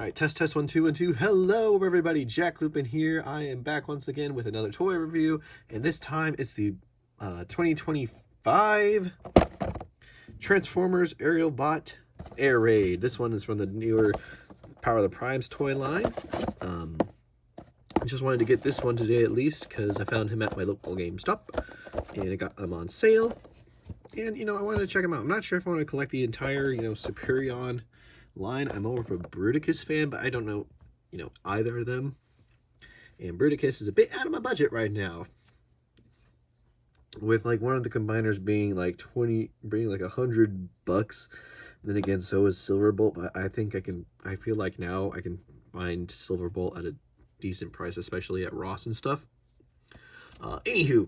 All right, test 1 2 1 2. Hello everybody, Jack Lupin here. I am back once again with another toy review, and this time it's the 2025 Transformers Aerial Bot Air Raid. This one is from the newer Power of the Primes toy line. I just wanted to get this one today at least because I found him at my local GameStop and I got him on sale. And I wanted to check him out. I'm not sure if I want to collect the entire Superion line. I'm more of a Bruticus fan, but I don't know either of them. And Bruticus is a bit out of my budget right now, with like one of the combiners being like $100. Then again, so is Silverbolt, but I feel like now I can find Silverbolt at a decent price, especially at Ross and stuff. Anywho,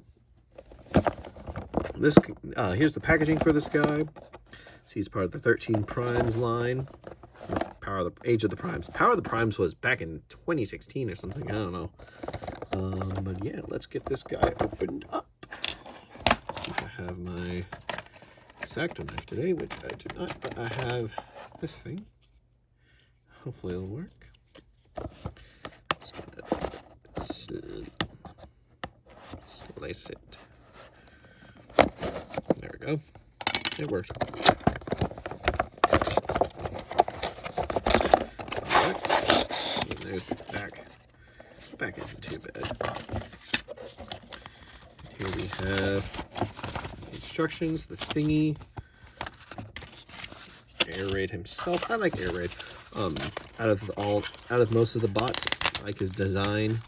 this here's the packaging for this guy. So he's part of the 13 Primes line. Age of the Primes. Power of the Primes was back in 2016 or something. I don't know. But yeah, let's get this guy opened up. Let's see if I have my X-Acto knife today, which I do not, but I have this thing. Hopefully it'll work. Slice it. There we go. It worked. There's the back. Back isn't too bad. Here we have the instructions, the thingy. Air Raid himself. I like Air Raid. Out of most of the bots, I like his design.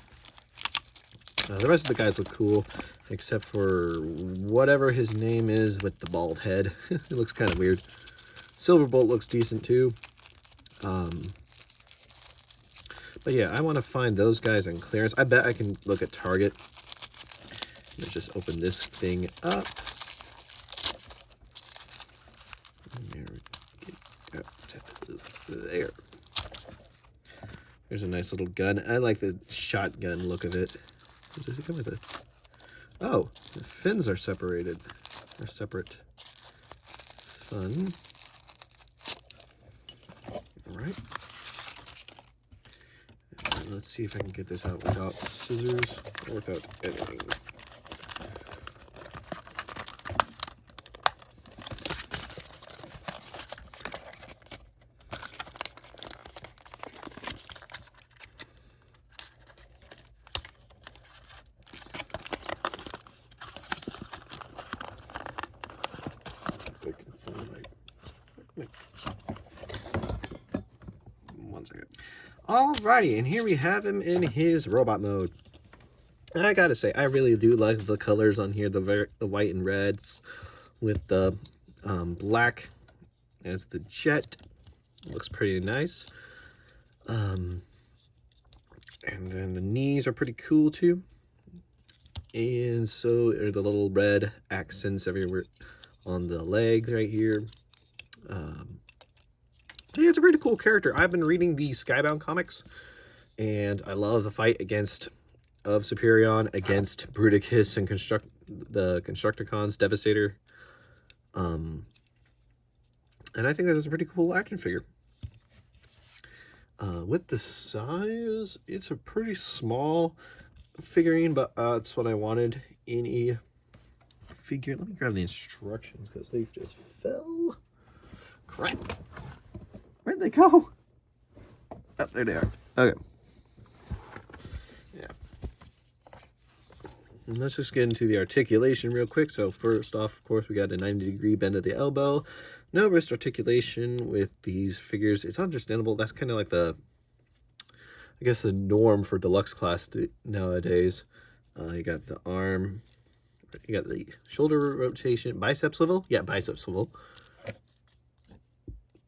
The rest of the guys look cool, except for whatever his name is with the bald head. It looks kind of weird. Silverbolt looks decent too. But yeah, I want to find those guys on clearance. I bet I can look at Target. Let's just open this thing up. There. There's a nice little gun. I like the shotgun look of it. Does it come with it? Oh, the fins are separated. They're separate. Fun. All right. Let's see if I can get this out without scissors or without editing. One second. Alrighty, and here we have him in his robot mode. And I gotta say, I really do like the colors on here, the white and reds with the black as the jet. Looks pretty nice. And then the knees are pretty cool too. And so are the little red accents everywhere on the legs right here. Yeah, it's a pretty cool character. I've been reading the Skybound comics, and I love the fight of Superion against Bruticus and the Constructicons Devastator. And I think that's a pretty cool action figure. With the size, it's a pretty small figurine, but that's what I wanted in a figure. Let me grab the instructions because they just fell. Crap. Where'd they go? Oh, there they are. Okay. Yeah. And let's just get into the articulation real quick. So first off, of course, we got a 90-degree bend at the elbow. No wrist articulation with these figures. It's understandable. That's kind of like the norm for deluxe class nowadays. You got the arm. You got the shoulder rotation. Bicep swivel? Yeah, bicep swivel.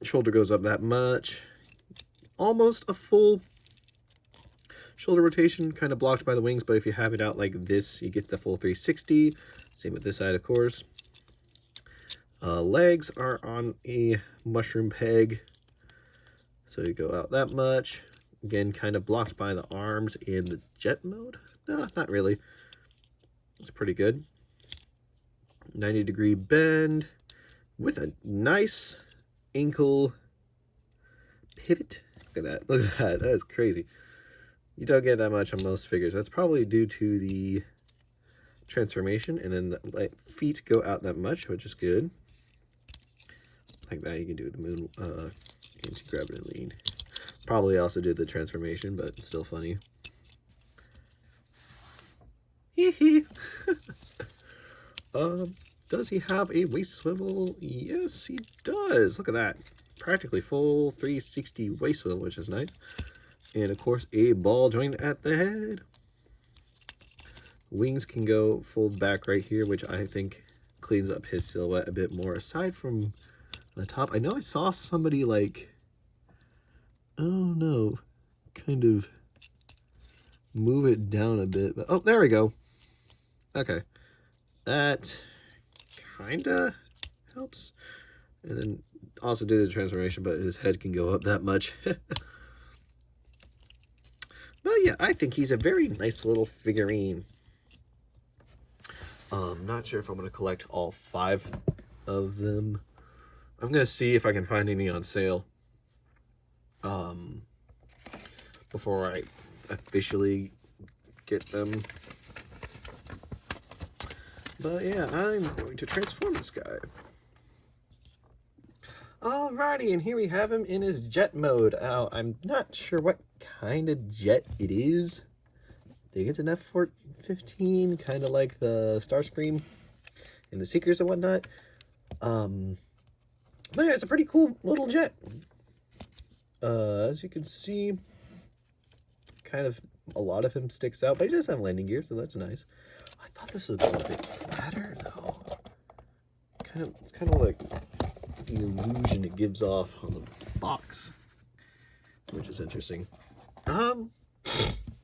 Shoulder goes up that much. Almost a full shoulder rotation, kind of blocked by the wings, but if you have it out like this, you get the full 360. Same with this side, of course. Legs are on a mushroom peg, so you go out that much. Again, kind of blocked by the arms in the jet mode. No, not really. It's pretty good. 90-degree bend with a nice ankle pivot Look at that. Look at that. That is crazy. You don't get that much on most figures. That's probably due to the transformation, and then the feet go out that much, which is good. Like that, you can do the moon anti-gravity lean. Probably also did the transformation, but it's still funny. Hee hee. Does he have a waist swivel? Yes, he does. Look at that. Practically full 360 waist swivel, which is nice. And of course, a ball joint at the head. Wings can go fold back right here, which I think cleans up his silhouette a bit more. Aside from the top, I know I saw somebody like, oh no, kind of move it down a bit. But, oh, there we go. Okay. That kind of helps. And then also do the transformation, but his head can go up that much. But yeah, I think he's a very nice little figurine. Not sure if I'm going to collect all 5 of them. I'm going to see if I can find any on sale. Before I officially get them. But yeah, I'm going to transform this guy. Alrighty, and here we have him in his jet mode. I'm not sure what kind of jet it is. I think it's an F-15, kind of like the Starscream and the Seekers and whatnot. But yeah, it's a pretty cool little jet. As you can see, kind of a lot of him sticks out, but he does have landing gear, so that's nice. I thought this would be a bit flatter, though. It's kind of like the illusion it gives off on the box, which is interesting.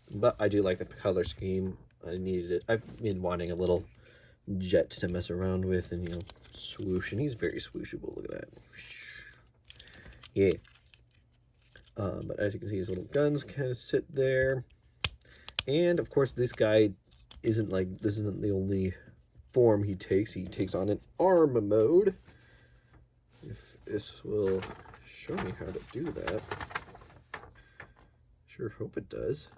But I do like the color scheme. I needed it. I've been wanting a little jet to mess around with and, you know, swoosh. And he's very swooshable. Look at that. Yeah. But as you can see, his little guns kind of sit there. And, of course, this guy isn't like, this isn't the only form he takes. He takes on an arm mode. If this will show me how to do that. Sure hope it does.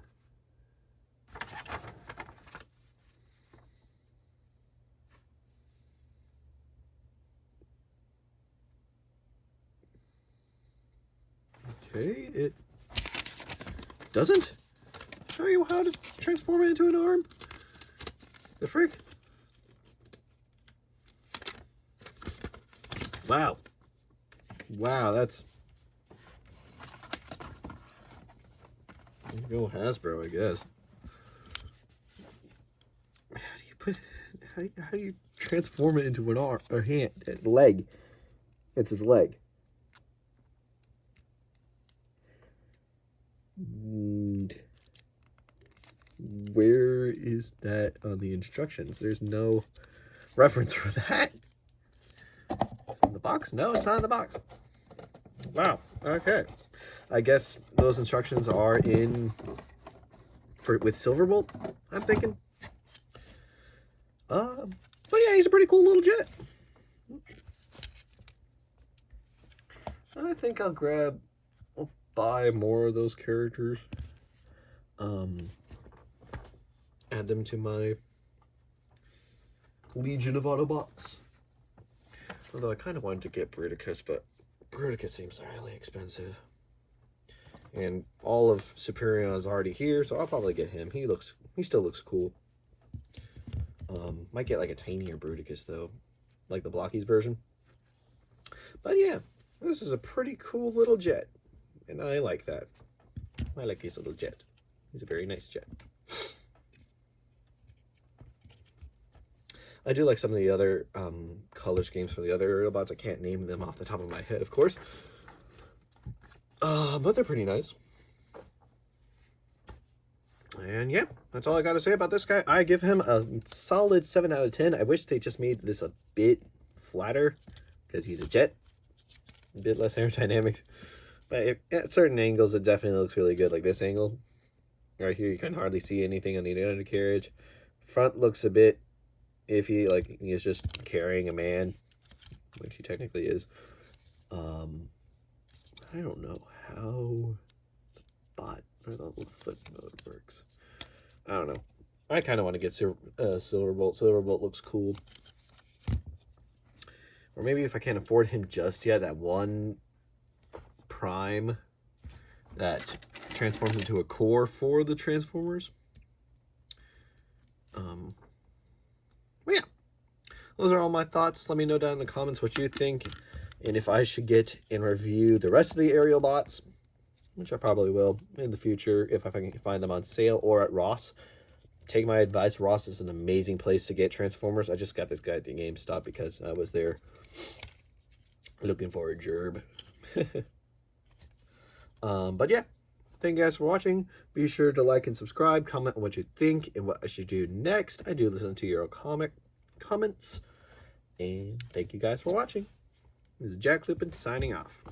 Okay, it doesn't show you how to transform it into an arm. The frick? Wow. Wow, that's... Go Hasbro, I guess. How do you transform it into an arm or hand, leg? It's his leg. And where is that on the instructions? There's no reference for that. It's in the box? No, it's not in the box. Wow. Okay. I guess those instructions are in with Silverbolt, I'm thinking. But yeah, he's a pretty cool little jet. I think I'll buy more of those characters. Add them to my Legion of Autobots. Although I kind of wanted to get Bruticus, but Bruticus seems highly expensive. And all of Superion is already here, so I'll probably get him. He still looks cool. Might get like a tinier Bruticus though, like the Blockies version. But yeah, this is a pretty cool little jet, and I like that. I like his little jet. He's a very nice jet. I do like some of the other color schemes for the other Autobots. I can't name them off the top of my head, of course. But they're pretty nice. And yeah, that's all I got to say about this guy. I give him a solid 7 out of 10. I wish they just made this a bit flatter because he's a jet. A bit less aerodynamic. But at certain angles, it definitely looks really good. Like this angle. Right here, you can hardly see anything on the undercarriage. Front looks a bit iffy, like he's just carrying a man, which he technically is. I don't know how foot mode works. I don't know. I kind of want to get Silverbolt. Silverbolt looks cool. Or maybe if I can't afford him just yet, that one Prime that transforms into a core for the Transformers. But yeah, those are all my thoughts. Let me know down in the comments what you think, and if I should get and review the rest of the aerial bots, which I probably will in the future if I can find them on sale or at Ross. Take my advice. Ross is an amazing place to get Transformers. I just got this guy at the GameStop because I was there looking for a gerb. But yeah, thank you guys for watching. Be sure to like and subscribe. Comment on what you think and what I should do next. I do listen to your comments. And thank you guys for watching. This is Jack Lupin signing off.